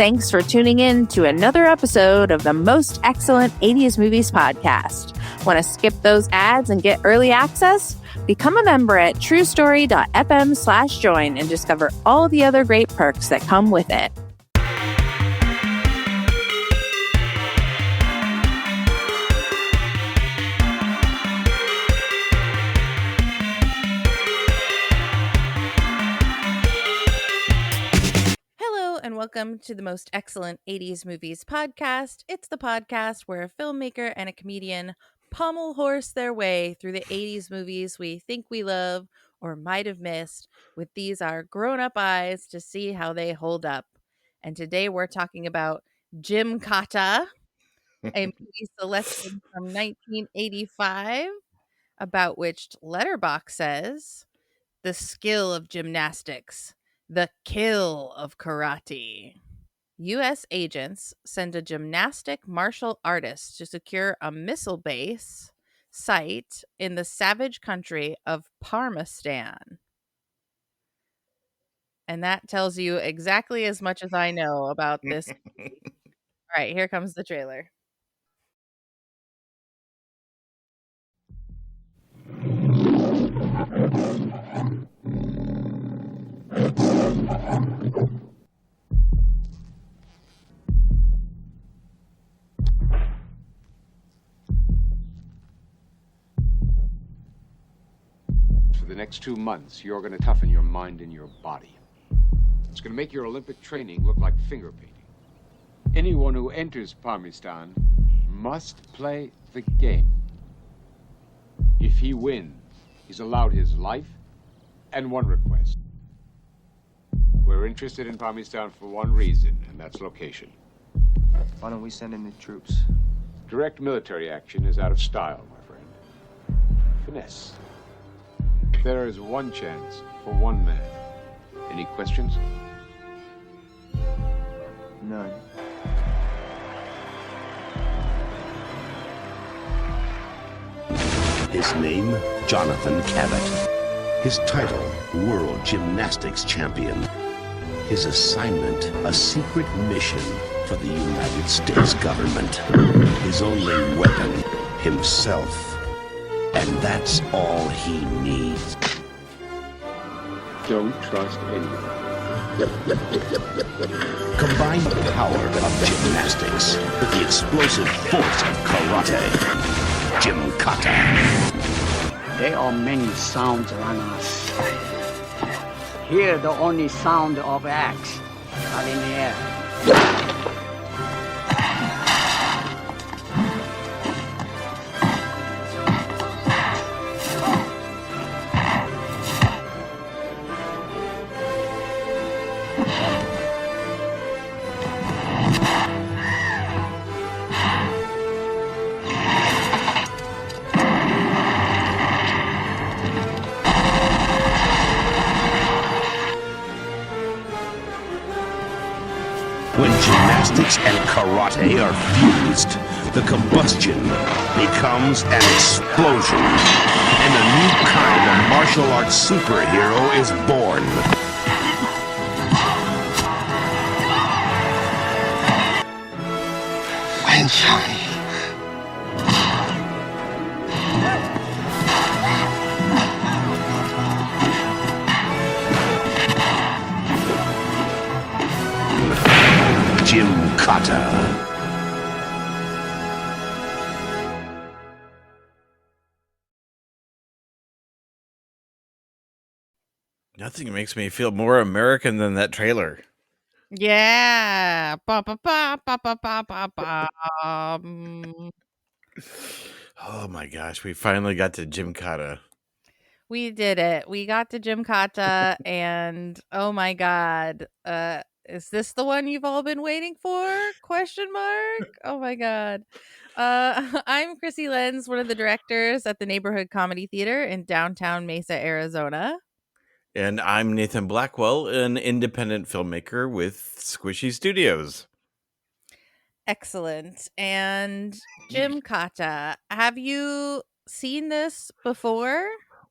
Thanks for tuning in to another episode of the Most Excellent 80s Movies Podcast. Want to skip those ads and get early access? Become a member at truestory.fm/join and discover all the other great perks that come with it. And welcome to the Most Excellent 80s Movies Podcast. It's the podcast where a filmmaker and a comedian pommel horse their way through the 80s movies we think we love or might have missed with these our grown-up eyes to see how they hold up. And today we're talking about Gymkata, a movie selected from 1985, about which Letterboxd says, "The skill of gymnastics. The kill of karate." U.S. agents send a gymnastic-martial artist to secure a missile base site in the savage country of Parmistan. And that tells you exactly as much as I know about this movie. All right, here comes the trailer. For the next 2 months, you're going to toughen your mind and your body. It's going to make your Olympic training look like finger painting. Anyone who enters Parmistan must play the game. If he wins, he's allowed his life and one request. We're interested in Parmistan for one reason, and that's location. Why don't we send in the troops? Direct military action is out of style, my friend. Finesse. There is one chance for one man. Any questions? None. His name, Jonathan Cabot. His title, World Gymnastics Champion. His assignment, a secret mission for the United States government. His only weapon, himself. And that's all he needs. Don't trust anyone. Combine the power of gymnastics with the explosive force of karate. Gymkata. There are many sounds around us. Here, the only sound of axe are in the air. When gymnastics and karate are fused, the combustion becomes an explosion, and a new kind of martial arts superhero is born. Gymkata. Nothing makes me feel more American than that trailer. Yeah. Ba, ba, ba, ba, ba, ba, ba, ba. Oh my gosh, we finally got to Gymkata. We did it. We got to Gymkata, and oh my god, is this the one you've all been waiting for? Question mark. Oh my god. I'm Krissy Lenz, one of the directors at the Neighborhood Comedy Theater in downtown Mesa, Arizona. And I'm Nathan Blackwell, an independent filmmaker with Squishy Studios. Excellent. And Gymkata, have you seen this before?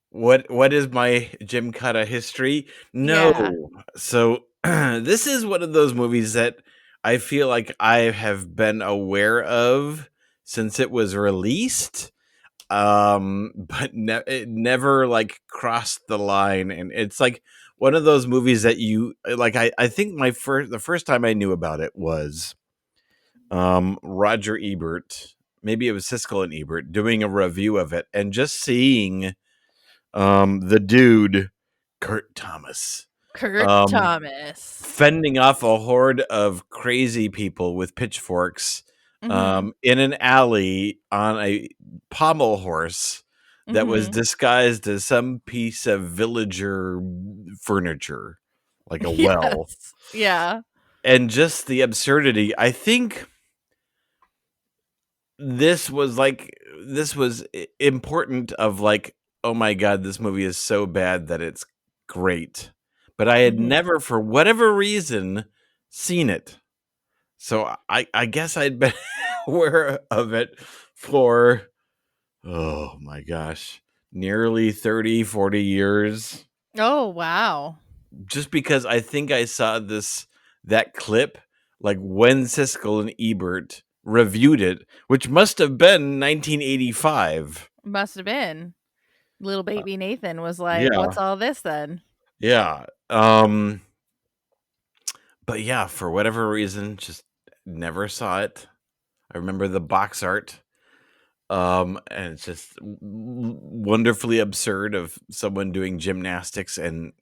What is my Gymkata history? No. Yeah. So this is one of those movies that I feel like I have been aware of since it was released, but it never like crossed the line. And it's like one of those movies that you like. I think the first time I knew about it was Roger Ebert. Maybe it was Siskel and Ebert doing a review of it, and just seeing the dude Kurt Thomas Kurt um Thomas. fending off a horde of crazy people with pitchforks Mm-hmm. in an alley on a pommel horse that was Mm-hmm. disguised as some piece of villager furniture, like a well. Yes. Yeah. And just the absurdity. I think this was important of like, oh my god, this movie is so bad that it's great. But I had Mm-hmm. never, for whatever reason, seen it. So I guess I'd been aware of it for, oh my gosh, nearly 30, 40 years. Oh, wow. Just because I think I saw that clip like when Siskel and Ebert reviewed it, which must have been 1985. Must have been. Little baby Nathan was like, Yeah. "What's all this then?" Yeah. But yeah, for whatever reason, just never saw it. I remember the box art. And it's just wonderfully absurd of someone doing gymnastics and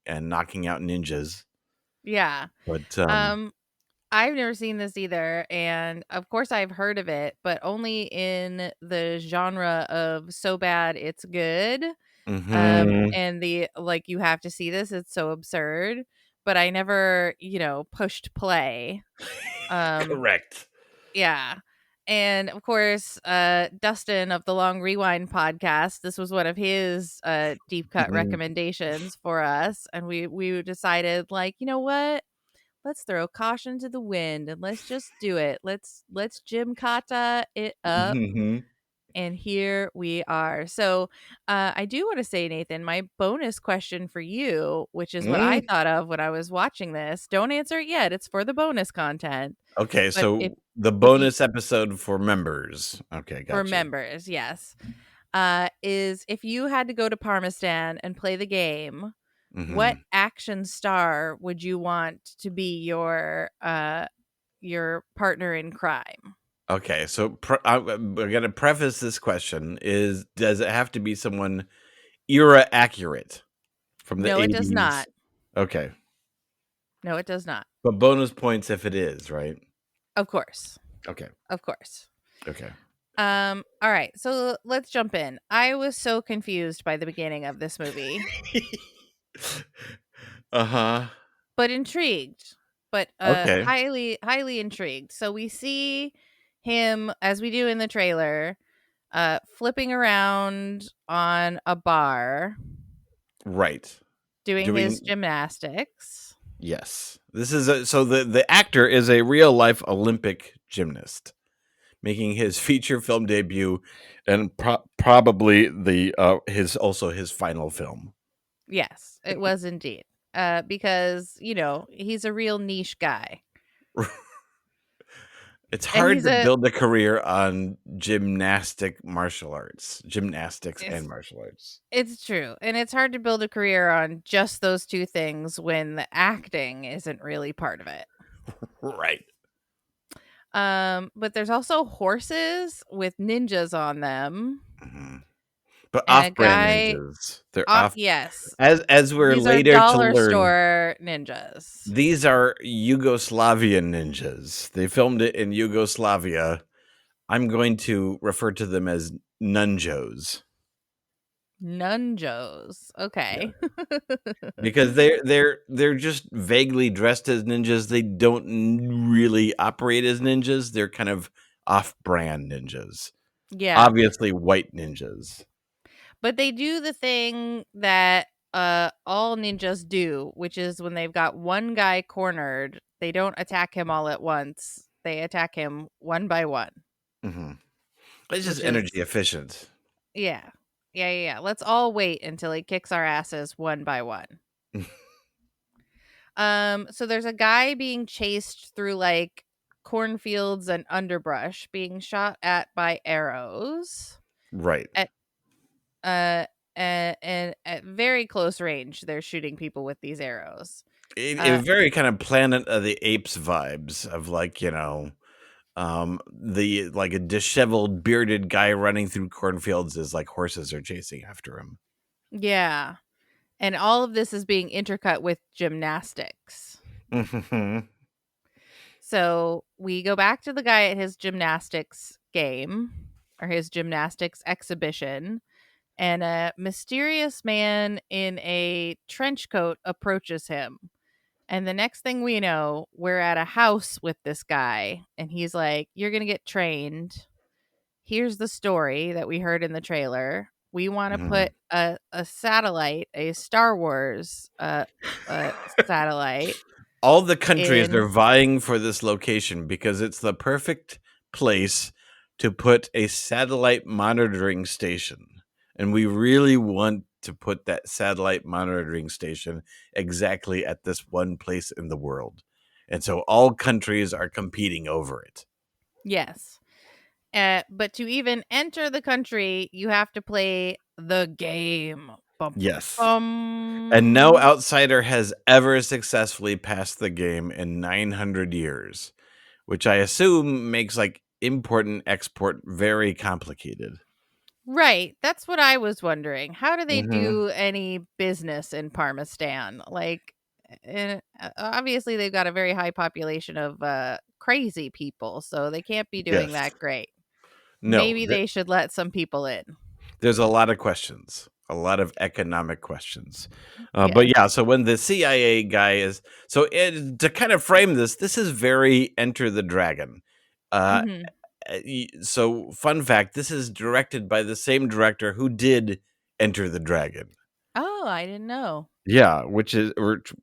knocking out ninjas. Yeah. But I've never seen this either, and of course I've heard of it, but only in the genre of so bad it's good. mhm. And the like, you have to see this, it's so absurd, but I never, pushed play. Um Correct. yeah. And of course, Dustin of the Long Rewind podcast, this was one of his deep cut Mhm. recommendations for us, and we decided, like, you know what? Let's throw caution to the wind and let's just do it. Let's Gymkata it up. Mhm. And here we are. So I do want to say, Nathan, my bonus question for you, which is what I Mm. thought of when I was watching this. Don't answer it yet. It's for the bonus content. Okay, But if so the if you bonus episode for members. Okay, for got you. members, yes. Is if you had to go to Parmistan and play the game, what Mhm. action star would you want to be your partner in crime? Okay, so I'm gonna preface this question: does it have to be someone era accurate from the No, it does 80s? not. Okay, No, it does not. but bonus points if it is, right? Of course. Okay, Of course. okay. All right. So let's jump in. I was so confused by the beginning of this movie, Uh-huh. but intrigued. But Okay. highly intrigued. So we see him, as we do in the trailer, flipping around on a bar Right. doing his Doing gymnastics. yes. This is so the actor is a real life Olympic gymnast, making his feature film debut and probably his final film. Yes, it was indeed. Because, he's a real niche guy. It's And hard he's to a build a career on gymnastics and martial arts. It's true. And it's hard to build a career on just those two things when the acting isn't really part of it. Right. But there's also horses with ninjas on them. Mhm. But And a off-brand guy ninjas. They're off yes. as we're These are later to dollar learn. store ninjas. These are Yugoslavian ninjas. They filmed it in Yugoslavia. I'm going to refer to them as nunjos. Nunjos. Yeah. Okay. Because they're just vaguely dressed as ninjas. They don't really operate as ninjas. They're kind of off-brand ninjas. Yeah. Obviously white ninjas. But they do the thing that all ninjas do, which is when they've got one guy cornered, they don't attack him all at once. They attack him one by one. Mm-hmm. It's just Which is energy efficient. yeah. Yeah. Let's all wait until he kicks our asses one by one. So there's a guy being chased through like cornfields and underbrush, being shot at by arrows Right. at uh and at very close range. They're shooting people with these arrows. It Uh, very kind of Planet of the Apes vibes of like, the like a disheveled bearded guy running through cornfields as like horses are chasing after him. yeah, and all of this is being intercut with gymnastics. Mhm. So we go back to the guy at his gymnastics game or his gymnastics exhibition, and a mysterious man in a trench coat approaches him. And the next thing we know, we're at a house with this guy, and he's like, "You're going to get trained. Here's the story that we heard in the trailer. We want to Mhm. put a satellite, a Star Wars satellite All the countries in." are vying for this location because it's the perfect place to put a satellite monitoring station. And we really want to put that satellite monitoring station exactly at this one place in the world. And so all countries are competing over it. Yes. But to even enter the country, you have to play the game. Bum, bum, Yes. And no bum. outsider has ever successfully passed the game in 900 years, which I assume makes like import and export very complicated. Right. That's what I was wondering. How do they Mm-hmm. do any business in Parmistan? Like, obviously, they've got a very high population of crazy people, so they can't be doing Yes. that great. No, Maybe they should let some people in. there's a lot of questions, a lot of economic questions. But Yes. yeah, so when the CIA guy is to kind of frame this, this is very Enter the Dragon. Uh, Hmm. so fun fact, this is directed by the same director who did Enter the Dragon. Oh, I didn't know. Yeah, which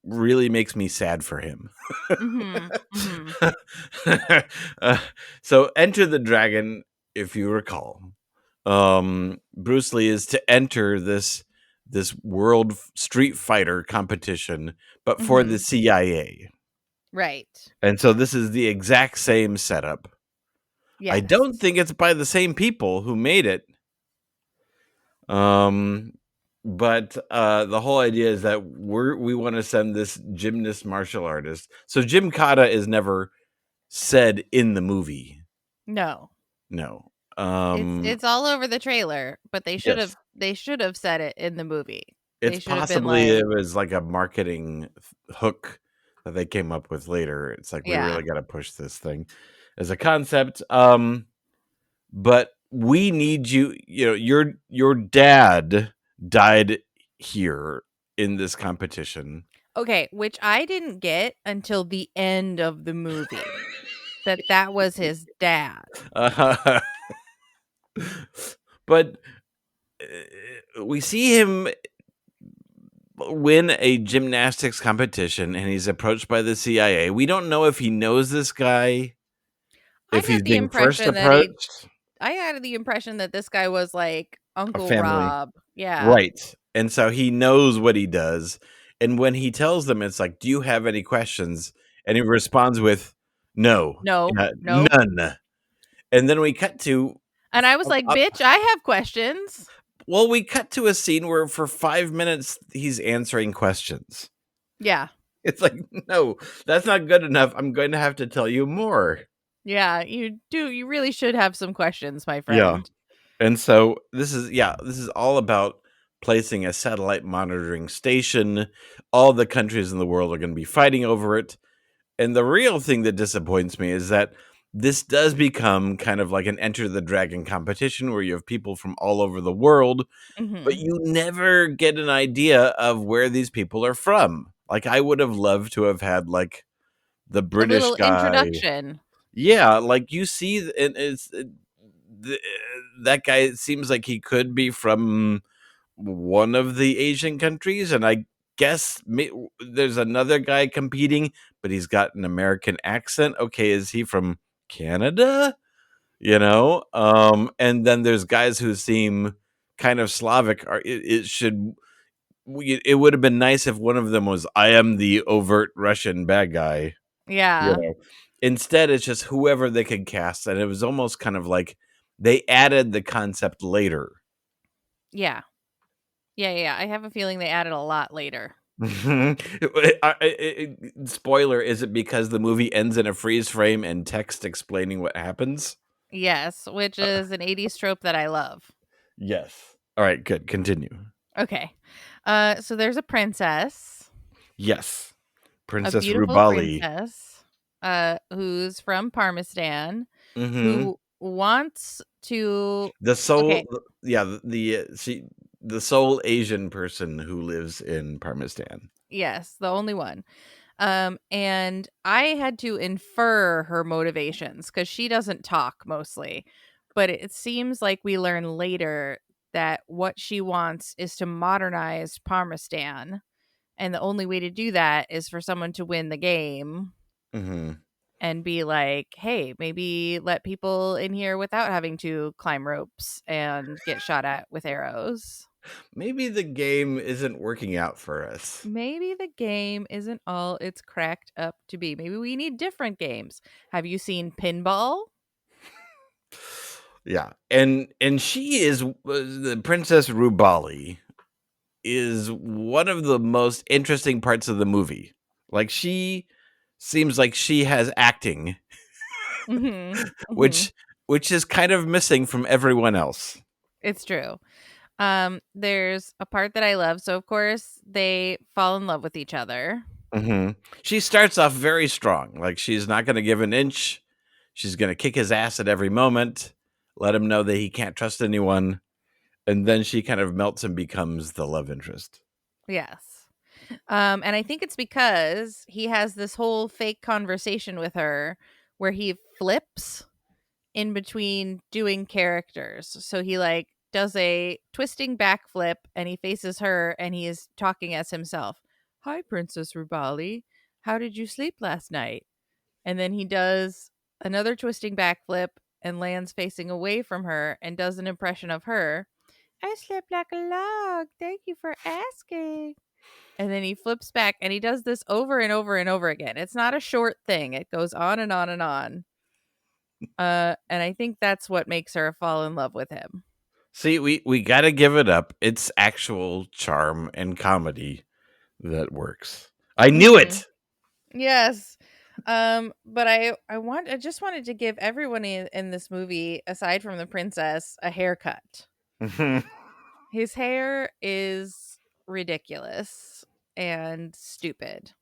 really makes me sad for him. Hmm. Hmm. uh, so Enter the Dragon, if you recall, Bruce Lee is to enter this world street fighter competition, but for the Hmm. CIA. Right. And so this is the exact same setup. I Yes. don't think it's by the same people who made it. But the whole idea is that we want to send this gymnast martial artist. So Gymkata is never said in the movie. No. No. It's all over the trailer, but Yes. they should have said it in the movie. They It's should have been possibly like, it was like a marketing hook that they came up with later. It's like we yeah. really got to push this thing as a concept. But we need you. You know, your dad died here in this competition. Okay, which I didn't get until the end of the movie. That was his dad. Uh, but we see him win a gymnastics competition and he's approached by the CIA. We don't know if he knows this guy, I if he's had the being first impression approached. I had the impression that this guy was like A Uncle family. Rob. Yeah. Right. And so he knows what he does. And when he tells them, it's like, do you have any questions? And he responds with, no, No. Nope. none. And then we cut to, And I was like, "Bitch, I have questions." we cut to a scene where for 5 minutes he's answering questions. Yeah. It's like, no, that's not good enough. I'm going to have to tell you more. Yeah, you do. You really should have some questions, my Yeah. friend. And so this is all about placing a satellite monitoring station. All the countries in the world are going to be fighting over it. And the real thing that disappoints me is that this does become kind of like an Enter the Dragon competition where you have people from all over the world, but Hmm. you never get an idea of where these people are from. Like I would have loved to have had like the A British little guy. introduction. Yeah, like you see, and that guy. It seems like he could be from one of the Asian countries, and I guess there's another guy competing, but he's got an American accent. Okay, is he from Canada? And then there's guys who seem kind of Slavic. It should it would have been nice if one of them was, I am the overt Russian bad guy. You Yeah. know, instead it's just whoever they could cast, and it was almost kind of like they added the concept later. Yeah. Yeah. I have a feeling they added a lot later. Spoiler, is it because the movie ends in a freeze frame and text explaining what happens? Yes, which is an 80s trope that I love. Yes. All right, good. Continue. Okay. So there's a princess, Yes. a Princess beautiful Rubali. princess, who's from Parmistan, Mm-hmm. who wants to. The Okay. sole, yeah, the sole Asian person who lives in Parmistan. Yes, the only one. And I had to infer her motivations because she doesn't talk mostly, but it seems like we learn later that what she wants is to modernize Parmistan, and the only way to do that is for someone to win the game Mm-hmm. and be like, hey, maybe let people in here without having to climb ropes and get shot at with arrows. Maybe the game isn't working out for us. Maybe the game isn't all it's cracked up to be. Maybe we need different games. Have you seen Pinball? Yeah, and she is the Princess Rubali is one of the most interesting parts of the movie. Like, she seems like she has acting, Mm-hmm. Mm-hmm. which is kind of missing from everyone else. It's true. There's a part that I love. So of course they fall in love with each other. Mm-hmm. She starts off very strong. Like, she's not going to give an inch. She's going to kick his ass at every moment, let him know that he can't trust anyone. And then she kind of melts and becomes the love interest. Yes. And I think it's because he has this whole fake conversation with her where he flips in between doing characters. So he like does a twisting backflip and he faces her and he is talking as himself. Hi, Princess Rubali. How did you sleep last night? And then he does another twisting backflip and lands facing away from her and does an impression of her. I slept like a log. Thank you for asking. And then he flips back and he does this over and over and over again. It's not a short thing. It goes on and on and on. And I think that's what makes her fall in love with him. See, we got to give it up. It's actual charm and comedy that works. I knew it. Yes. But I just wanted to give everyone in this movie, aside from the princess, a haircut. His hair is ridiculous and stupid.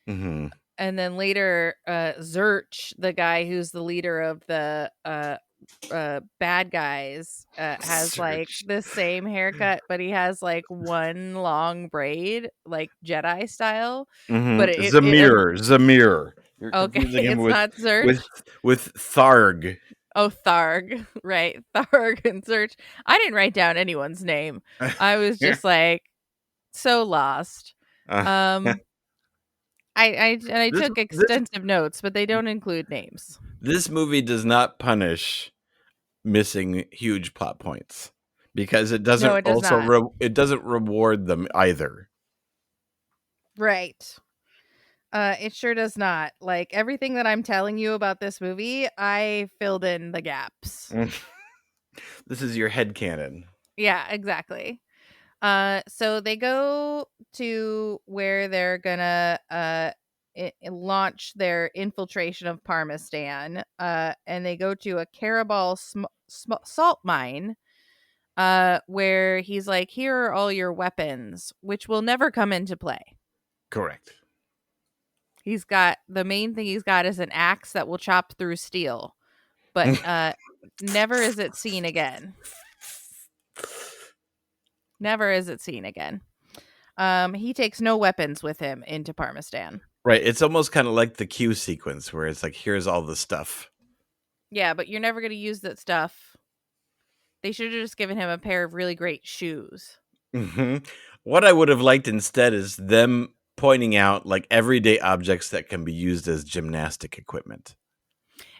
Mm-hmm. And then later, Zurch, the guy who's the leader of the bad guys, has like Zurch. the same haircut, but he has like one long braid, like Jedi style. Mm-hmm. But Zamir. You're okay, confusing him it's not Zurch. with Tharg. Oh, Tharg, right? Tharg and Zurch. I didn't write down anyone's name. I was just like so lost. I took extensive notes, but they don't include names. This movie does not punish missing huge plot points because it doesn't No, it does not. it doesn't reward them either. Right. It sure does not. Like everything that I'm telling you about this movie, I filled in the gaps. This is your headcanon. Yeah, exactly. So they go to where they're gonna launch their infiltration of Parmistan. And they go to a Carabal salt mine. Where he's like, here are all your weapons, which will never come into play. Correct. He's got the main thing he's got is an axe that will chop through steel, but never is it seen again. Never is it seen again. He takes no weapons with him into Parmistan. Right. It's almost kind of like the Q sequence where it's like, here's all the stuff. Yeah, but you're never going to use that stuff. They should have just given him a pair of really great shoes. Mm-hmm. What I would have liked instead is them pointing out like everyday objects that can be used as gymnastic equipment.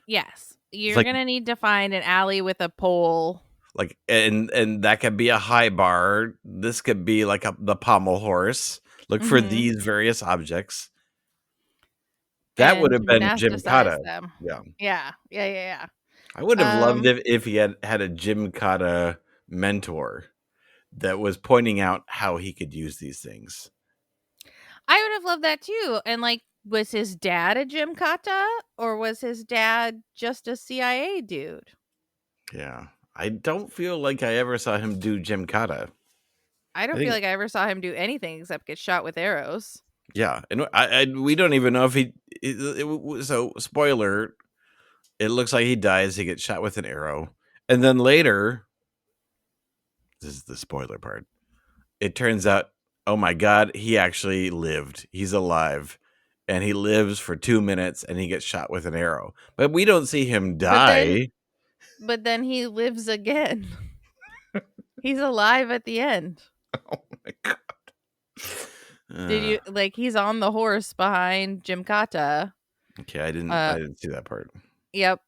Yes. You're like, going to need to find an alley with a pole. Like, and that could be a high bar. This could be like the pommel horse. Look for Mm-hmm. these various objects. That would And have been gymnasticize Gymkata. them. Yeah. Yeah. I would have loved Um, if he had a Gymkata mentor that was pointing out how he could use these things. I would have loved that too. And like, was his dad a Gymkata or was his dad just a CIA dude? Yeah. I don't feel like I ever saw him do Gymkata. I I don't feel think, like I ever saw him do anything except get shot with arrows. yeah. And we don't even know if so spoiler, it looks like he dies. He gets shot with an arrow. And then later, this is the spoiler part. It turns out, oh my God, he actually lived. He's alive. And he lives for 2 minutes and he gets shot with an arrow. But we don't see him But then die. but then he lives again. He's alive at the end. Oh my God. Did you like he's on the horse behind Gymkata? Okay, I Uh didn't see that part. yep.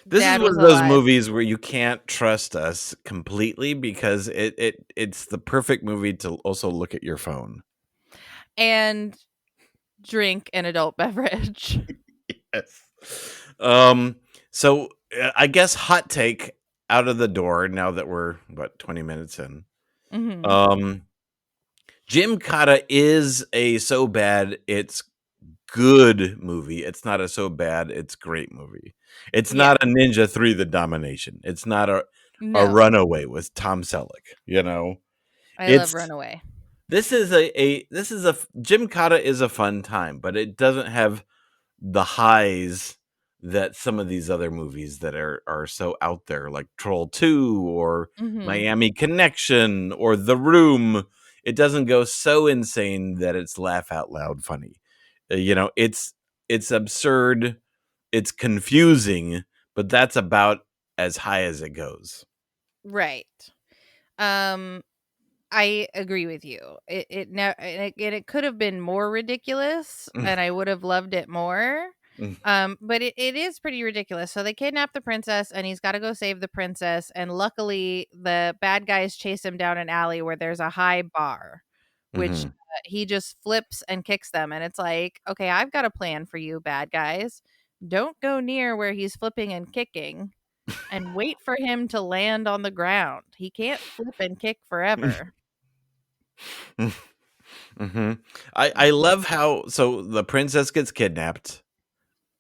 This is Dad one was of those alive. movies where you can't trust us completely because it's the perfect movie to also look at your phone. And drink an adult beverage. Yes. So I guess hot take out of the door now that we're 20 minutes in. Mm-hmm. Gymkata is a so bad it's good movie. It's not a so bad it's great movie. It's Yeah. not a Ninja 3 The Domination. It's not a No. Runaway with Tom Selleck, you know. I love It's Runaway. this is a Gymkata is a fun time, but it doesn't have the highs that some of these other movies that are so out there, like Troll 2 or Mm-hmm. Miami Connection or The Room. It doesn't go so insane that it's laugh out loud funny. You know, it's absurd, it's confusing, but that's about as high as it goes. Right. I agree with you. It could have been more ridiculous, and I would have loved it more. But it is pretty ridiculous. So they kidnap the princess, and he's got to go save the princess. And luckily, the bad guys chase him down an alley where there's a high bar, which Mhm. he just flips and kicks them. And it's like, okay, I've got a plan for you, bad guys. Don't go near where he's flipping and kicking. And wait for him to land on the ground. He can't flip and kick forever. Mm-hmm. I love how so the princess gets kidnapped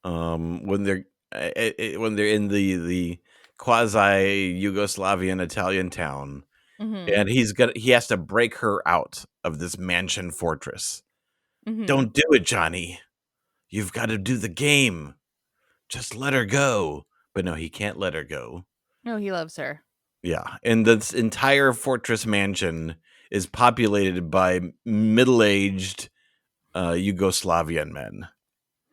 when they're in the quasi Yugoslavian Italian town, Mm-hmm. and he has to break her out of this mansion fortress. Mm-hmm. Don't do it, Johnny. You've got to do the game. Just let her go. But no, he can't let her go. No, he loves her. Yeah, and this entire fortress mansion is populated by middle-aged Yugoslavian men.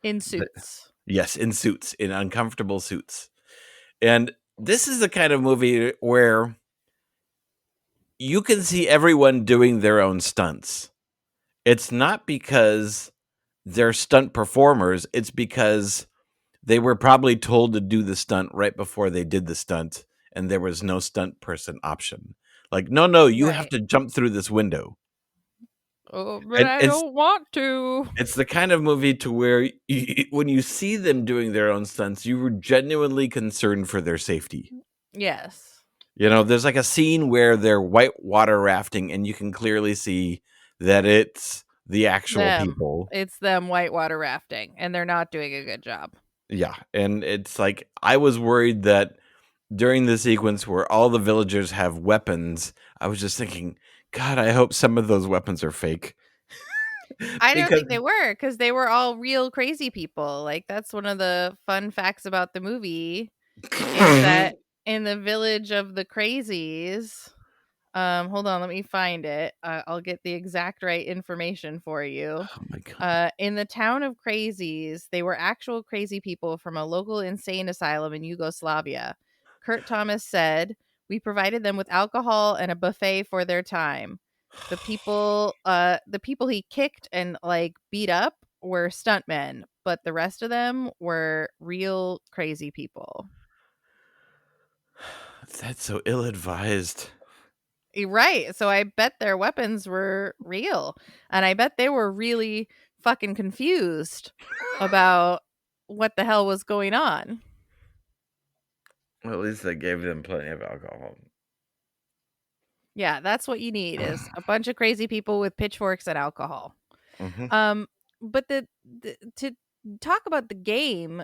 In suits. Yes, in suits, in uncomfortable suits. And this is the kind of movie where you can see everyone doing their own stunts. It's not because they're stunt performers, it's because they were probably told to do the stunt right before they did the stunt, and there was no stunt person option. Like, no, you have Right. to jump through this window. Oh, but And I don't want to. it's the kind of movie to where when you see them doing their own stunts, you were genuinely concerned for their safety. Yes. You know, there's like a scene where they're whitewater rafting, and you can clearly see that it's the actual Them. people. It's them whitewater rafting, and they're not doing a good job. Yeah, and it's like I was worried that during the sequence where all the villagers have weapons, I was just thinking, God, I hope some of those weapons are fake. I don't Because think they were, because they were all real crazy people. Like, that's one of the fun facts about the movie, is that in the village of the crazies, hold on, let me find it. I'll get the exact right information for you. oh my God. In the town of crazies, they were actual crazy people from a local insane asylum in Yugoslavia. Kurt Thomas said, "We provided them with alcohol and a buffet for their time. The people he kicked and like beat up were stuntmen, but the rest of them were real crazy people." That's so ill-advised. Right. So I bet their weapons were real. And I bet they were really fucking confused about what the hell was going on. Well, at least they gave them plenty of alcohol. Yeah, that's what you need is a bunch of crazy people with pitchforks and alcohol. Mm-hmm. But to talk about the game,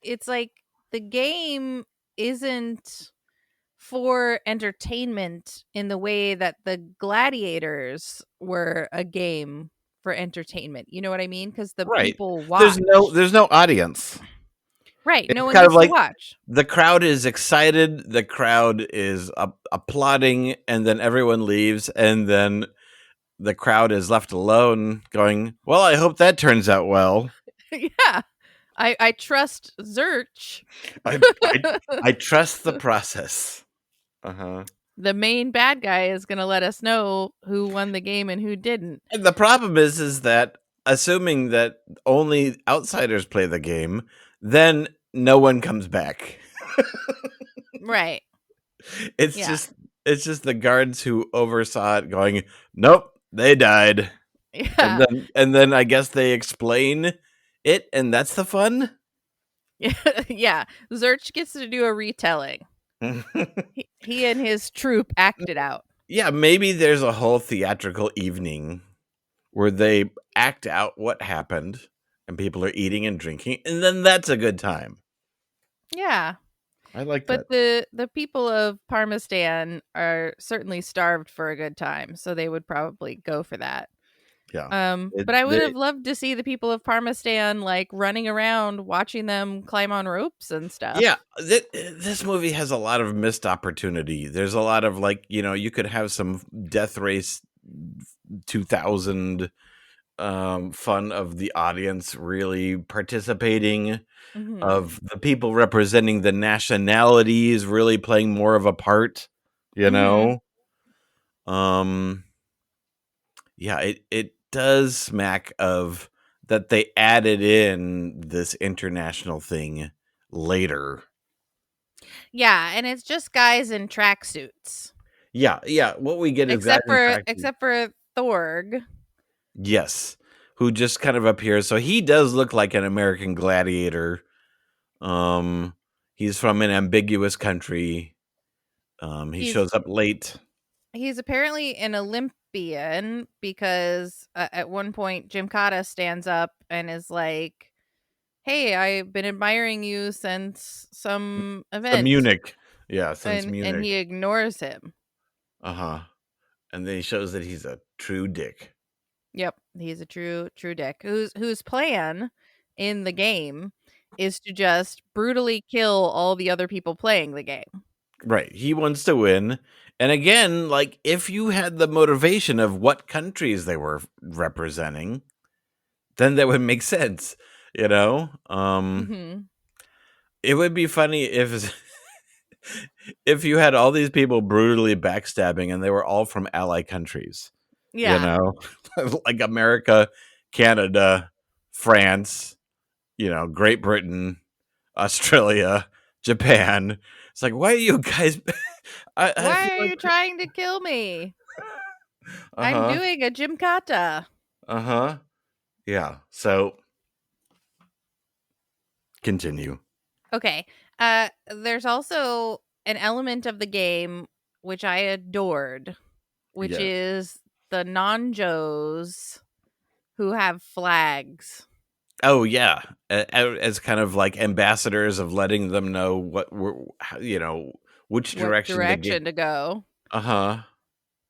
it's like the game isn't for entertainment in the way that the gladiators were a game for entertainment. You know what I mean? Because the Right. people watch. There's no audience. Right. It's No one kind of gets to like watch. the crowd is excited, the crowd is applauding, and then everyone leaves, and then the crowd is left alone going, well, I hope that turns out well. Yeah. I trust Zurch. I trust the process. Uh-huh. The main bad guy is going to let us know who won the game and who didn't. And the problem is that assuming that only outsiders play the game, then no one comes back. Right. It's Yeah. just the guards who oversaw it going, nope, they died. Yeah. And then I guess they explain it, and that's the fun. Yeah. Zurch gets to do a retelling. He and his troop acted out. Yeah, maybe there's a whole theatrical evening where they act out what happened and people are eating and drinking, and then that's a good time. Yeah. I like But that. the people of Parmistan are certainly starved for a good time, so they would probably go for that. Yeah. But I would have loved to see the people of Parmistan like running around watching them climb on ropes and stuff. Yeah, this movie has a lot of missed opportunity. There's a lot of like, you could have some Death Race 2000 fun of the audience really participating, Mhm. of the people representing the nationalities really playing more of a part, Mhm. Yeah, it does smack of that they added in this international thing later. Yeah, and it's just guys in tracksuits. Yeah, what we get is guys in tracksuits. Except for Thorg. Yes, who just kind of appears. So he does look like an American gladiator. He's from an ambiguous country. He shows up late. He's apparently an Olympian because at one point Gymkata stands up and is like, "Hey, I've been admiring you since some event." Munich. Yeah, since and Munich. he ignores him. Uh-huh. And then he shows that he's a true dick. Yep, he's a true dick whose plan in the game is to just brutally kill all the other people playing the game. Right. He wants to win. And again, like if you had the motivation of what countries they were representing, then that would make sense, Mhm. It would be funny if if you had all these people brutally backstabbing and they were all from ally countries. Yeah. Like America, Canada, France, Great Britain, Australia, Japan. It's like, why are you guys I Why feel are you trying to kill me? I'm Uh-huh. doing a Gymkata. Uh-huh. Yeah. So continue. Okay. There's also an element of the game which I adored, which Yeah. is the non-Joes who have flags. Oh yeah, as kind of like ambassadors of letting them know what which What direction to go. Uh-huh.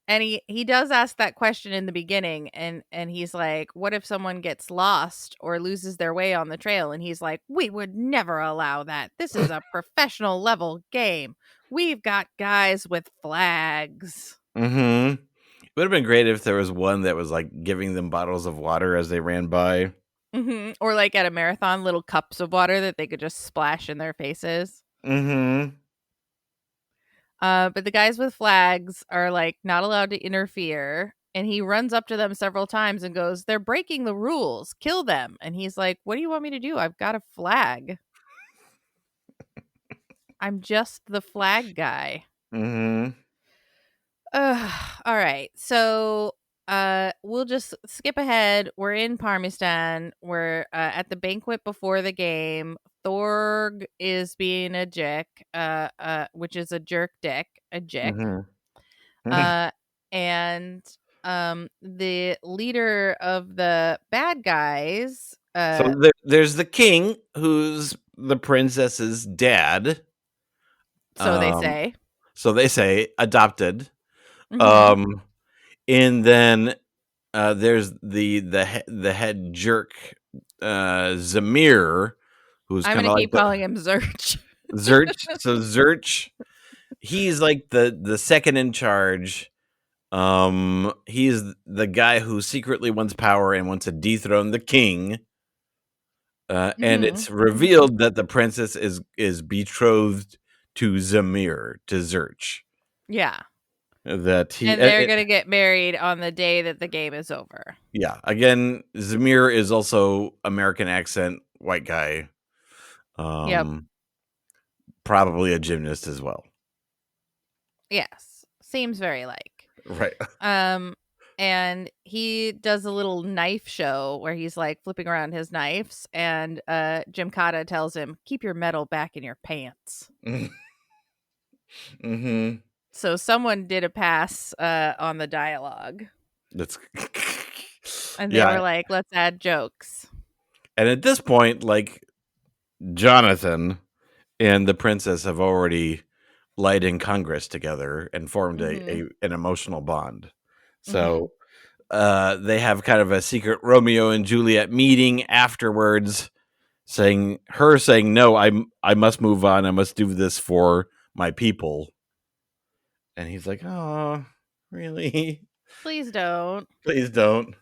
And he does ask that question in the beginning, and he's like, what if someone gets lost or loses their way on the trail? And he's like, we would never allow that. This is a professional level game. We've got guys with flags. Mm-hmm. It would have been great if there was one that was like giving them bottles of water as they ran by. Mm-hmm. Or like at a marathon, little cups of water that they could just splash in their faces. Mm-hmm. But the guys with flags are like not allowed to interfere. And he runs up to them several times and goes, they're breaking the rules. Kill them. And he's like, what do you want me to do? I've got a flag. I'm just the flag guy. Mm-hmm. All right. So we'll just skip ahead. We're in Parmistan. We're at the banquet before the game. Thorg is being a jick, which is a jerk dick, a jick. Mm-hmm. And the leader of the bad guys, So there's the king, who's the princess's dad. so they say. So they say adopted. Mhm. Um, and then there's the head jerk, Zamir, who's I'm kind gonna of like keep the calling him Zurch. Zurch. So Zurch, he's like the second in charge. He's the guy who secretly wants power and wants to dethrone the king. And Mhm. it's revealed that the princess is betrothed to Zamir, to Zurch. Yeah. That he And they're gonna get married on the day that the game is over. yeah. Again, Zamir is also American accent, white guy. Yep. Probably a gymnast as well. Yes. Seems very like. Right. And he does a little knife show where he's like flipping around his knives, and Gymkata tells him, "Keep your metal back in your pants." Mm-hmm. So someone did a pass on the dialogue, That's and they yeah. were like, "Let's add jokes." And at this point, like Jonathan and the princess have already lied in Congress together and formed Mhm. an emotional bond. Mhm. So they have kind of a secret Romeo and Juliet meeting afterwards, saying no, I must move on. I must do this for my people. And he's like, oh, really? Please don't. Please don't.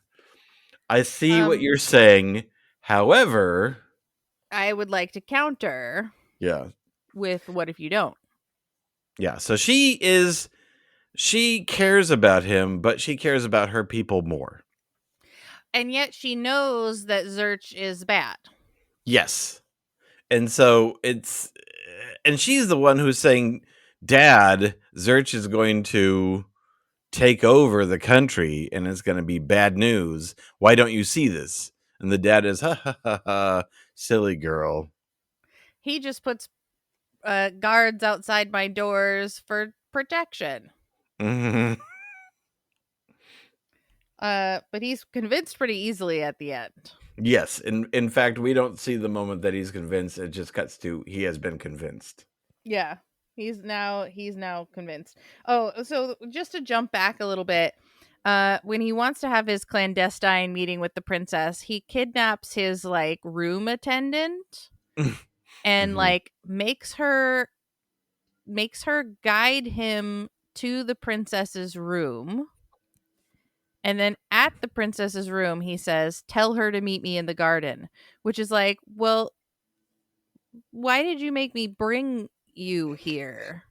I see what Um, you're saying. However, I would like to counter yeah. with, "What if you don't?" Yeah. So she cares about him, but she cares about her people more. And yet she knows that Zurch is bad. Yes. And so and she's the one who's saying, Dad, Zurch is going to take over the country and it's going to be bad news. Why don't you see this? And the dad is, ha ha ha ha, silly girl. He just puts guards outside my doors for protection. Mm-hmm. But he's convinced pretty easily at the end. Yes. In fact, we don't see the moment that he's convinced. It just cuts to he has been convinced. Yeah. He's now convinced. Oh, so just to jump back a little bit, when he wants to have his clandestine meeting with the princess, he kidnaps his like room attendant and Mm-hmm. like makes her guide him to the princess's room. And then at the princess's room, he says, "Tell her to meet me in the garden," which is like, well, why did you make me bring you here?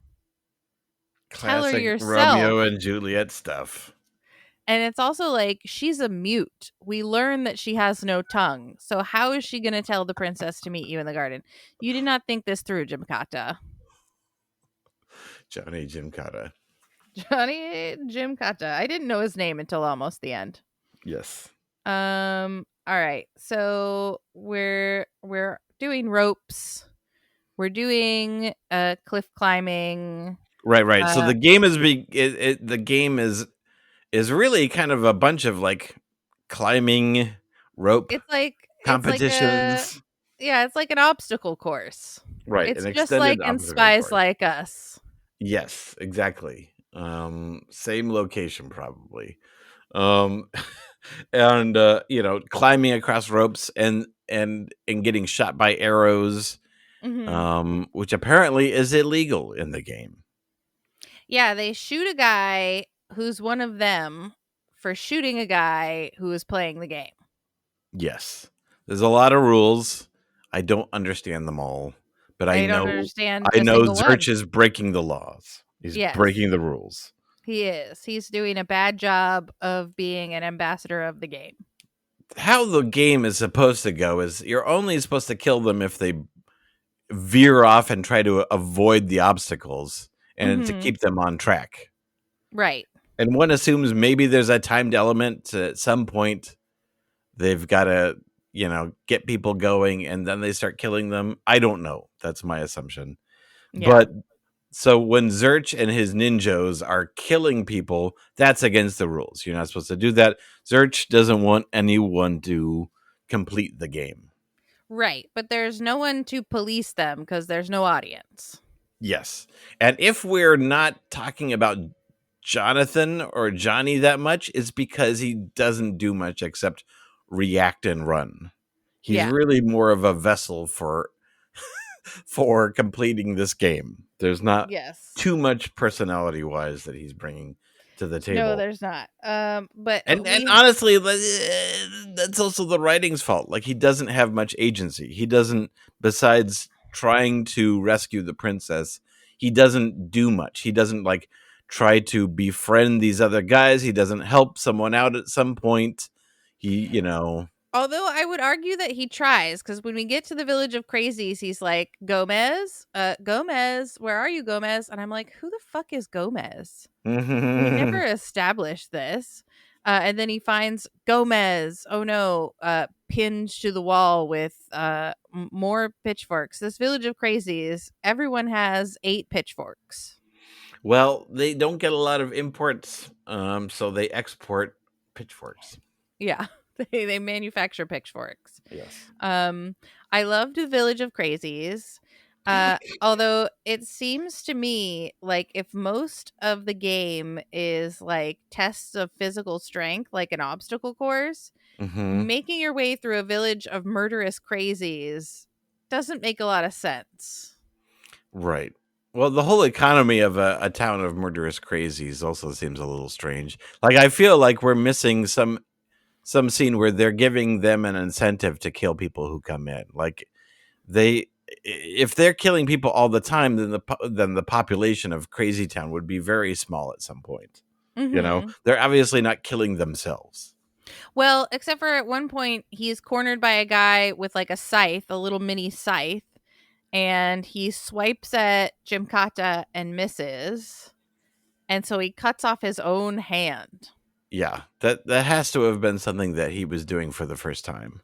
Tell her Classic yourself. Romeo and Juliet stuff. And it's also like, she's a mute. We learn that she has no tongue. So how is she going to tell the princess to meet you in the garden? You did not think this through, Gymkata. Johnny Gymkata. Johnny Gymkata. I didn't know his name until almost the end. Yes. All right. So we're doing ropes. We're doing cliff climbing. Right. So the game is the game is really kind of a bunch of like climbing rope It's like competitions. it's like an obstacle course. Right, It's an just like extended in obstacle Spies course. Like Us. Yes, exactly. Same location probably. Um, and climbing across ropes and getting shot by arrows, which apparently is illegal in the game. Yeah, they shoot a guy who's one of them for shooting a guy who is playing the game. Yes. There's a lot of rules. I don't understand them all, but I don't understand I a know single one. Zurch is breaking the laws. He's Yes. breaking the rules. He is. He's doing a bad job of being an ambassador of the game. How the game is supposed to go is you're only supposed to kill them if veer off and try to avoid the obstacles and to Mhm. keep them on track. Right. And one assumes maybe there's a timed element to, at some point they've got to, get people going and then they start killing them. I don't know. That's my assumption. Yeah. But so when Zurch and his ninjas are killing people, that's against the rules. You're not supposed to do that. Zurch doesn't want anyone to complete the game. Right. But there's no one to police them because there's no audience. Yes. And if we're not talking about Jonathan or Johnny that much, it's because he doesn't do much except react and run. He's Yeah. really more of a vessel for completing this game. There's not Yes. too much personality wise that he's bringing to the No, table. there's not. But And honestly, that's also the writing's fault. Like, he doesn't have much agency. He doesn't, besides trying to rescue the princess, he doesn't do much. He doesn't like try to befriend these other guys. He doesn't help someone out at some point. He. Although I would argue that he tries, because when we get to the village of crazies, he's like, Gomez, where are you, Gomez? And I'm like, who the fuck is Gomez? We never established this. And then he finds Gomez, oh no, pinned to the wall with more pitchforks. This village of crazies, everyone has 8 pitchforks. Well, they don't get a lot of imports, so they export pitchforks. Yeah. They manufacture pitchforks. Yes. I loved the Village of Crazies. Although it seems to me like if most of the game is like tests of physical strength, like an obstacle course, Mm-hmm. making your way through a village of murderous crazies doesn't make a lot of sense. Right. Well, the whole economy of a town of murderous crazies also seems a little strange. Like, I feel like we're missing some scene where they're giving them an incentive to kill people who come in. Like, if they're killing people all the time, then the population of Crazy Town would be very small at some point. Mm-hmm. They're obviously not killing themselves. Well, except for at one point, he's cornered by a guy with like a scythe, a little mini scythe, and he swipes at Gymkata and misses. And so he cuts off his own hand. Yeah, that has to have been something that he was doing for the first time.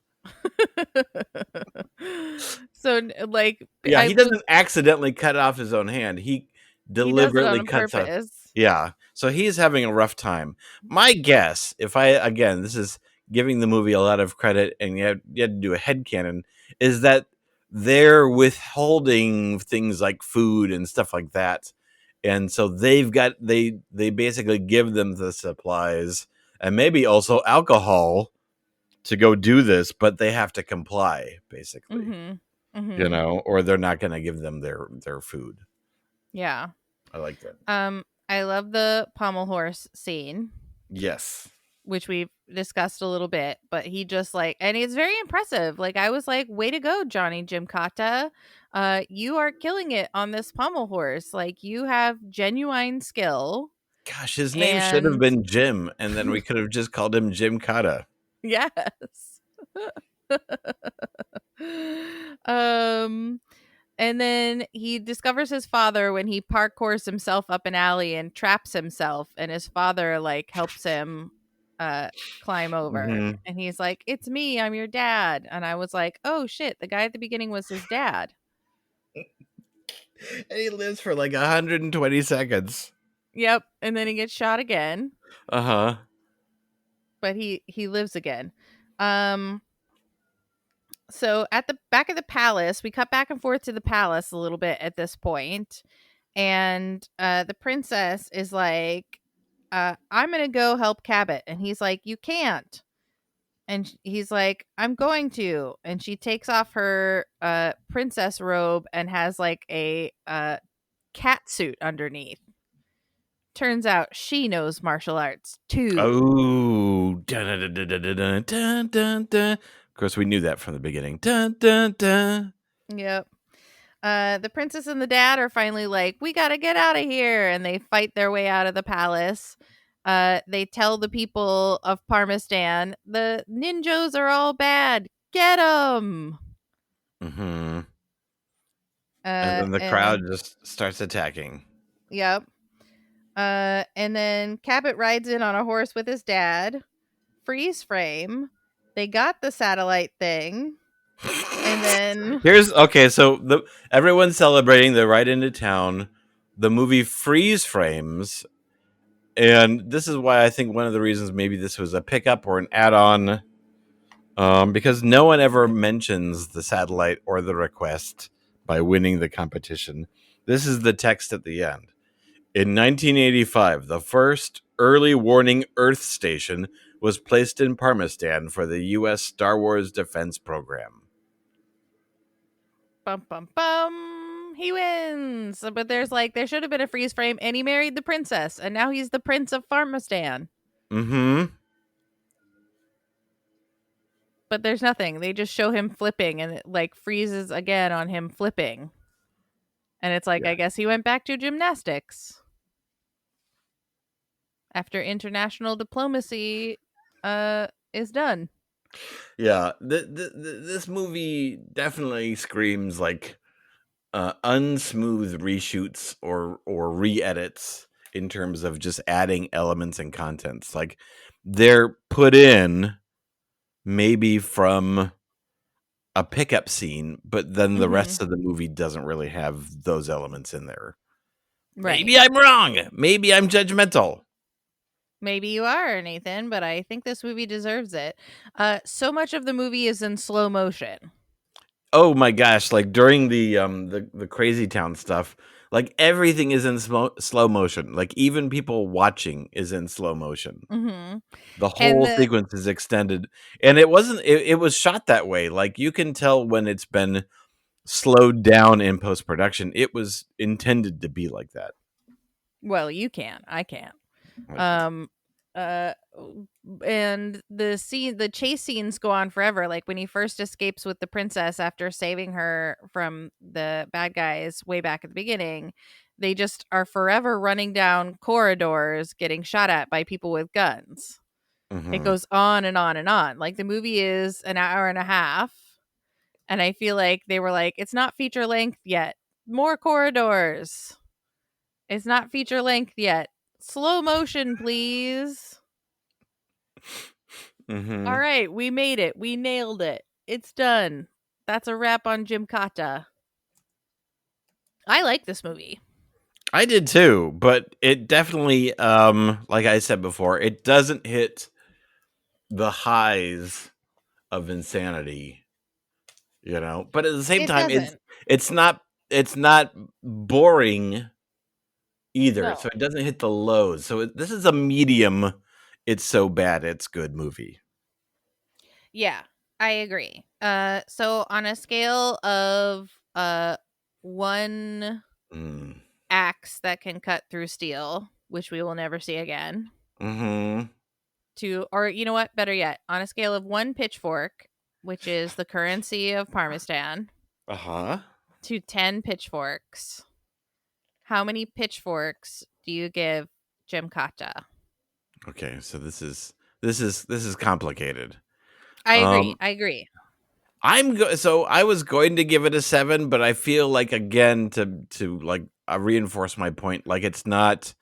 So, like, Yeah, he doesn't accidentally cut off his own hand. He he does it deliberately on cuts off. purpose. Yeah, so he's having a rough time. My guess, this is giving the movie a lot of credit, and you had to do a headcanon, is that they're withholding things like food and stuff like that. And so they basically give them the supplies and maybe also alcohol to go do this, but they have to comply, basically. Mm-hmm. Mm-hmm. Or they're not going to give them their food. Yeah. I like that. I love the pommel horse scene. Yes. Which we've discussed a little bit, but he just like, and it's very impressive. Like, I was like, way to go, Johnny Gymkata. You are killing it on this pommel horse. Like, you have genuine skill. Gosh, his name should have been Jim, and then we could have just called him Gymkata. Yes. And then he discovers his father when he parkours himself up an alley and traps himself, and his father like helps him climb over. Mm-hmm. And he's like, "It's me, I'm your dad." And I was like, "Oh shit, the guy at the beginning was his dad." And he lives for like 120 seconds. Yep. And then he gets shot again. Uh-huh. But he lives again. So at the back of the palace, we cut back and forth to the palace a little bit at this point, and the princess is like, I'm gonna go help Cabot, and he's like, you can't. And he's like, I'm going to. And she takes off her princess robe and has like a cat suit underneath. Turns out she knows martial arts too. Oh, dun, dun, dun, dun, dun, dun, dun, dun. Of course, we knew that from the beginning. Dun, dun, dun. Yep. The princess and the dad are finally like, we gotta get out of here, and they fight their way out of the palace. They tell the people of Parmistan, the ninjas are all bad. Get them. Mm-hmm. And then the crowd And just starts attacking. yep. And then Cabot rides in on a horse with his dad. Freeze frame. They got the satellite thing. And then So everyone's celebrating. They're right into town. The movie freeze frames, and this is why I think one of the reasons maybe this was a pickup or an add-on, because no one ever mentions the satellite or the request by winning the competition. This is the text at the end. In 1985, the first early warning Earth station was placed in Parmistan for the U.S. Star Wars defense program. bum bum bum, he wins. But there should have been a freeze frame, and he married the princess, and now he's the prince of Parmistan. Mm-hmm. But there's nothing. They just show him flipping, and it freezes again on him flipping. And it's Yeah. I guess he went back to gymnastics after international diplomacy is done. Yeah, this movie definitely screams unsmooth reshoots or re-edits in terms of just adding elements and contents. Like they're put in maybe from a pickup scene, but then the rest of the movie doesn't really have those elements in there. Right. Maybe I'm wrong. Maybe I'm judgmental. Maybe you are, Nathan, but I think this movie deserves it. So much of the movie is in slow motion. Oh my gosh, like during the Crazy Town stuff, like everything is in slow motion. Like even people watching is in slow motion. Mm-hmm. The whole sequence is extended, and it was shot that way. Like you can tell when it's been slowed down in post production. It was intended to be like that. Well, you can. I can't. Okay. And the chase scenes go on forever. Like when he first escapes with the princess after saving her from the bad guys way back at the beginning, they just are forever running down corridors getting shot at by people with guns. Mm-hmm. It goes on and on and on. Like the movie is an hour and a half, and I feel like they were like, it's not feature length yet. More corridors. It's not feature length yet. Slow motion, please. Mm-hmm. All right, we made it. We nailed it. It's done. That's a wrap on Gymkata. I like this movie. I did too, but it definitely, like I said before, it doesn't hit the highs of insanity, But at the same time, it's not boring either, No. so it doesn't hit the lows. So this is a medium. It's so bad it's good movie. Yeah, I agree. So on a scale of one axe that can cut through steel, which we will never see again, or you know what? Better yet, on a scale of one pitchfork, which is the currency of Parmistan, to 10 pitchforks, how many pitchforks do you give Gymkata? Okay, so this is complicated. I agree. So I was going to give it a 7, but I feel like again to reinforce my point, like it's not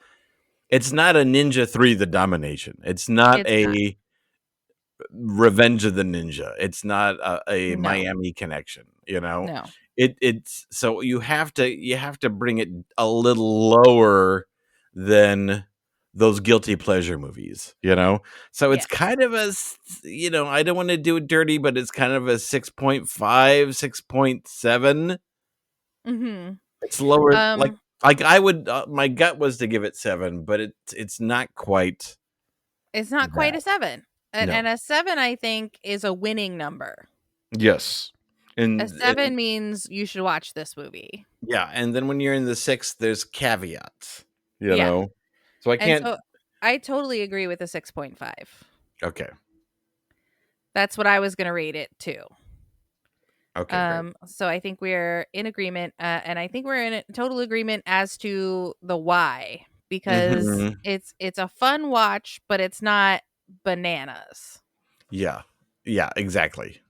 a Ninja 3 The Domination. It's not a Revenge of the Ninja. It's not a Miami Connection, No. It's so you have to bring it a little lower than those guilty pleasure movies, So it's kind of a, I don't want to do it dirty, but it's kind of a 6.5, 6.7. Mm-hmm. It's lower. Like I would, my gut was to give it 7, but it's not quite. It's not quite a 7. And a 7, I think, is a winning number. Yes. And a 7 means you should watch this movie. Yeah. And then when you're in the 6, there's caveats, you know? So I can't. So I totally agree with the 6.5. Okay. That's what I was going to rate it too. Okay. So I think we're in agreement. And I think we're in total agreement as to the why. Because it's a fun watch, but it's not bananas. Yeah. Yeah, exactly.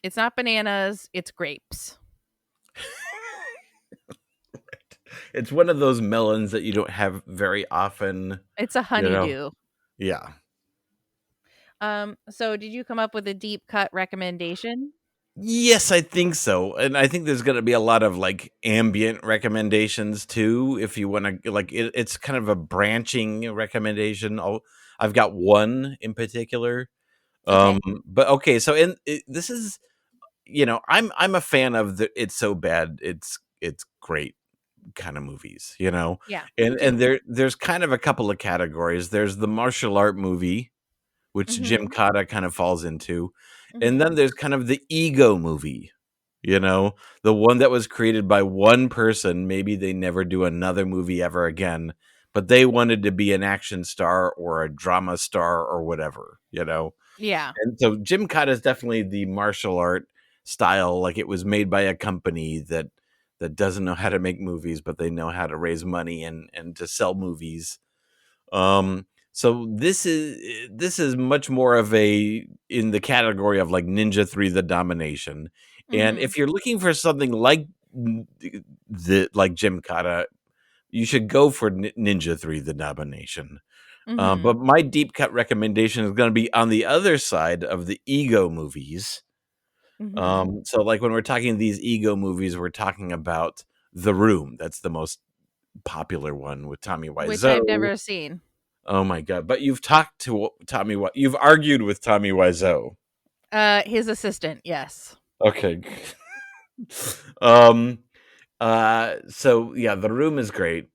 It's not bananas, it's grapes. It's one of those melons that you don't have very often, It's a you know. honeydew. Yeah. So did you come up with a deep cut recommendation? Yes, I think so. And I think there's going to be a lot of like ambient recommendations too. If you want to, like, it's kind of a branching recommendation. I've got one in particular. Okay. But okay, so this is, I'm a fan of the "It's so bad it's great" kind of movies, Yeah, me and too. there's kind of a couple of categories. There's the martial art movie, which Mhm. Gymkata kind of falls into, and then Mhm. there's kind of the ego movie, the one that was created by one person. Maybe they never do another movie ever again, but they wanted to be an action star or a drama star or whatever. Yeah. And so Gymkata is definitely the martial art style. Like, it was made by a company that doesn't know how to make movies, but they know how to raise money and to sell movies. So this is much more of a in the category of like Ninja 3 The Domination. And Mhm. if you're looking for something like the like Gymkata, you should go for Ninja 3 The Domination. But Mhm. my deep cut recommendation is going to be on the other side of the ego movies. Mhm. So like when we're talking these ego movies, we're talking about The Room. That's the most popular one with Tommy Which I've Wiseau. never seen. Oh my god! But you've talked to Tommy. What you've argued with Tommy Wiseau? His assistant, yes. Okay. um. So yeah, The Room is great.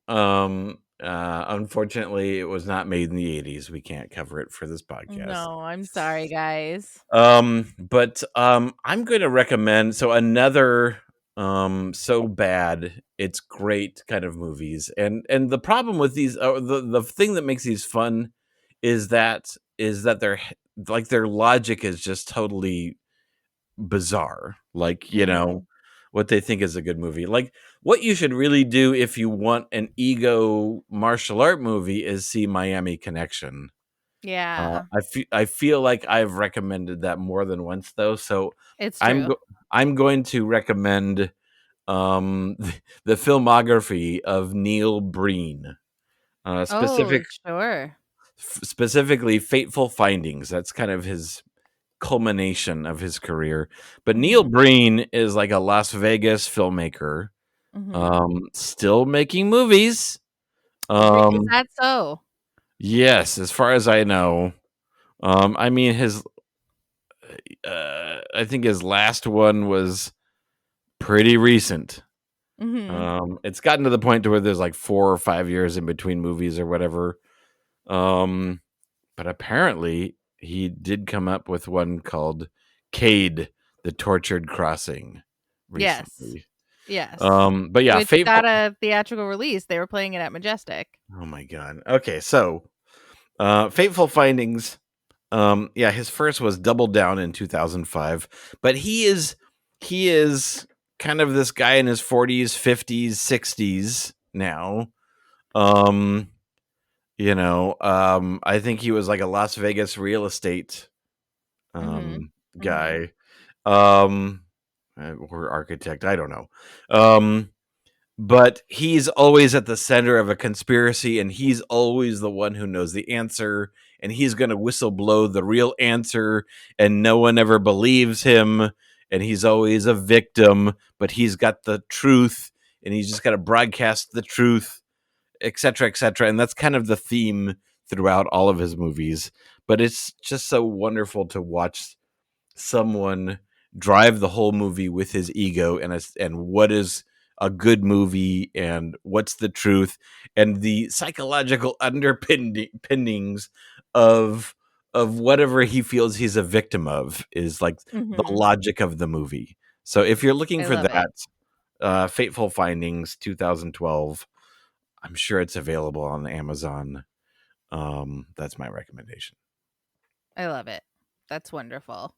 Unfortunately, it was not made in the '80s. We can't cover it for this podcast. No, I'm sorry, guys. But I'm going to recommend another so bad it's great kind of movies. And the problem with these, the thing that makes these fun is that their logic is just totally bizarre. Like, Mhm. what they think is a good movie. Like, what you should really do if you want an ego martial art movie is see Miami Connection. Yeah, I feel like I've recommended that more than once though, so it's I'm true. go- I'm going to recommend the filmography of Neil Breen, Oh, sure. specifically Fateful Findings. That's kind of his culmination of his career. But Neil Mhm. Breen is like a Las Vegas filmmaker, Mhm. still making movies. Is Um, that so? yes, as far as I know. I mean, I think his last one was pretty recent. Mhm. It's gotten to the point to where there's like 4 or 5 years in between movies or whatever. Um, but apparently he did come up with one called Cade, the Tortured Crossing Yes. recently. Yes. But yeah, Which got Fateful. a theatrical release. They were playing it at Majestic. Oh my god. Okay, so Fateful Findings. Yeah, his first was Double Down in 2005, but he is kind of this guy in his 40s, 50s, 60s now. Um, I think he was like a Las Vegas real estate Mhm. Mhm. guy, um, or architect. I don't know. Um, but he's always at the center of a conspiracy, and he's always the one who knows the answer, and he's going to whistle blow the real answer, and no one ever believes him, and he's always a victim, but he's got the truth, and he's just got to broadcast the truth, etc., etc. And that's kind of the theme throughout all of his movies. But it's just so wonderful to watch someone drive the whole movie with his ego and what is a good movie and what's the truth and the psychological underpinnings of whatever he feels he's a victim of is like the Mhm. logic of the movie. So if you're looking I for love it. that, Fateful Findings 2012, I'm sure it's available on Amazon. That's my recommendation. I love it. That's wonderful.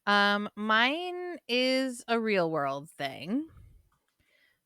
Mine is a real world thing.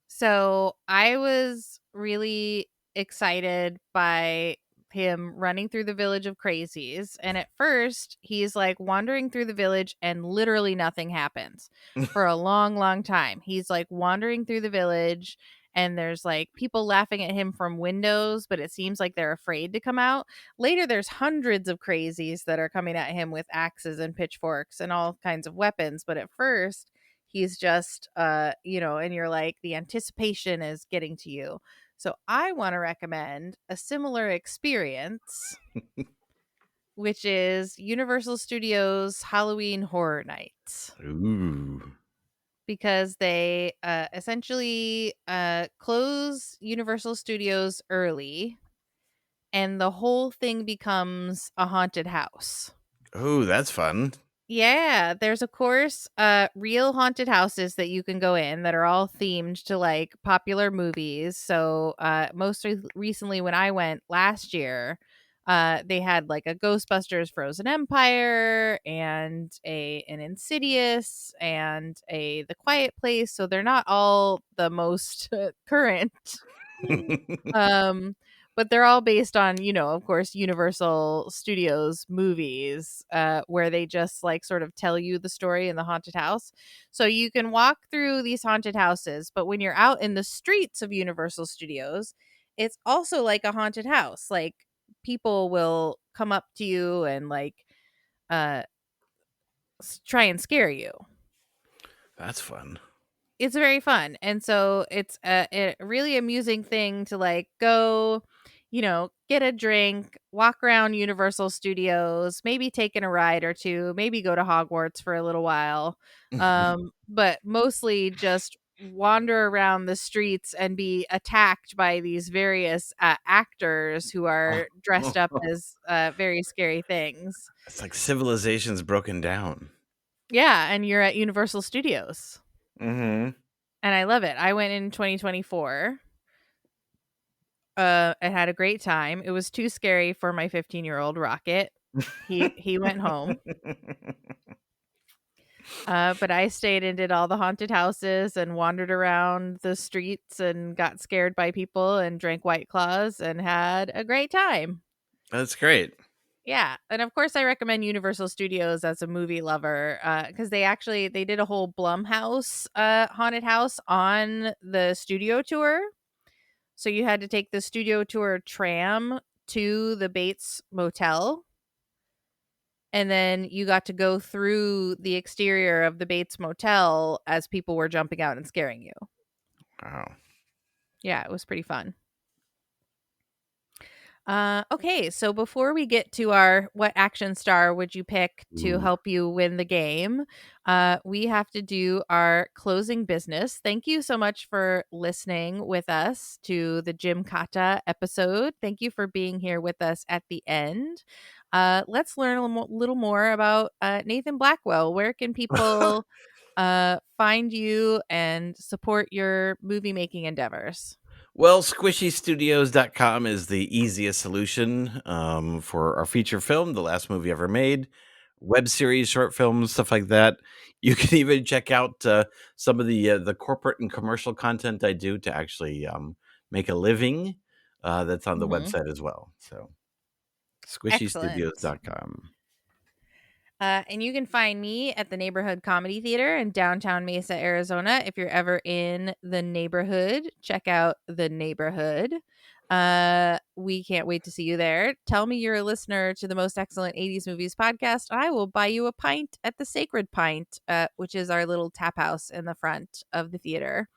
So I was really excited by him running through the village of crazies. And at first, he's like wandering through the village and literally nothing happens for a long, long time. He's like wandering through the village and there's like people laughing at him from windows, but it seems like they're afraid to come out. Later, there's hundreds of crazies that are coming at him with axes and pitchforks and all kinds of weapons. But at first, he's just, and you're like, the anticipation is getting to you. So I want to recommend a similar experience, which is Universal Studios Halloween Horror Nights. Ooh. Because they essentially close Universal Studios early, and the whole thing becomes a haunted house. Oh, that's fun. Yeah, there's of course real haunted houses that you can go in that are all themed to like popular movies. So most recently when I went last year, they had like a Ghostbusters Frozen Empire and an Insidious and a The Quiet Place. So they're not all the most current. But they're all based on, of course, Universal Studios movies, where they just like sort of tell you the story in the haunted house. So you can walk through these haunted houses, but when you're out in the streets of Universal Studios, it's also like a haunted house. Like people will come up to you and like uh try and scare you. That's fun. It's very fun. And so it's a really amusing thing to like go, get a drink, walk around Universal Studios, maybe taking a ride or two, maybe go to Hogwarts for a little while. But mostly just wander around the streets and be attacked by these various actors who are dressed up as very scary things. It's like civilization's broken down. Yeah, and you're at Universal Studios. Mm-hmm. And I love it. I went in 2024. I had a great time. It was too scary for my 15-year-old Rocket. He went home. But I stayed and did all the haunted houses and wandered around the streets and got scared by people and drank White Claws and had a great time. That's great. Yeah, and of course I recommend Universal Studios as a movie lover because they did a whole Blumhouse haunted house on the studio tour. So you had to take the studio tour tram to the Bates Motel, and then you got to go through the exterior of the Bates Motel as people were jumping out and scaring you. Wow. Yeah, it was pretty fun. Okay, so before we get to our what action star would you pick to Ooh. help you win the game, we have to do our closing business. Thank you so much for listening with us to the Gymkata episode. Thank you for being here with us at the end. Let's learn a little more about Nathan Blackwell. Where can people find you and support your movie making endeavors? Well, squishystudios.com is the easiest solution for our feature film, the last movie ever made, web series, short films, stuff like that. You can even check out some of the corporate and commercial content I do to actually make a living. That's on the website as well. So, squishystudios.com. And you can find me at the Neighborhood Comedy Theater in downtown Mesa, Arizona. If you're ever in the neighborhood, check out the Neighborhood. We can't wait to see you there. Tell me you're a listener to the Most Excellent 80s Movies podcast, and I will buy you a pint at the Sacred Pint, which is our little tap house in the front of the theater.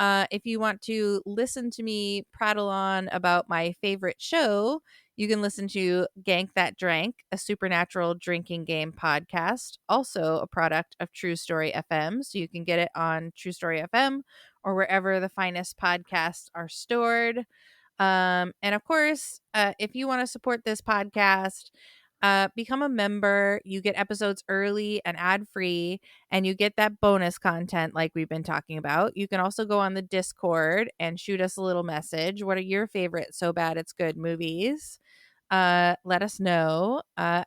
If you want to listen to me prattle on about my favorite show, you can listen to Gank That Drank, a supernatural drinking game podcast, also a product of True Story FM. So you can get it on True Story FM or wherever the finest podcasts are stored. And of course, if you want to support this podcast, become a member. You get episodes early and ad-free, and you get that bonus content like we've been talking about. You can also go on the Discord and shoot us a little message. What are your favorite So Bad It's Good movies? Let us know.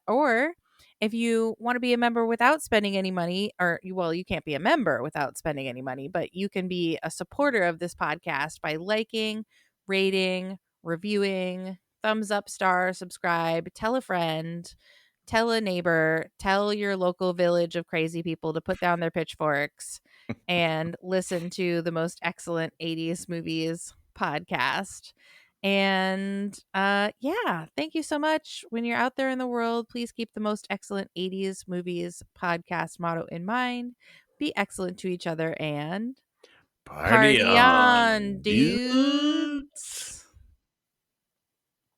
Or if you want to be a member without spending any money, you can't be a member without spending any money, but you can be a supporter of this podcast by liking, rating, reviewing, thumbs up, star, subscribe, tell a friend, tell a neighbor, tell your local village of crazy people to put down their pitchforks and listen to the most excellent 80s movies podcast. And yeah, thank you so much. When you're out there in the world, please keep the most excellent 80s movies podcast motto in mind. Be excellent to each other and Party party on, on, dudes. dudes.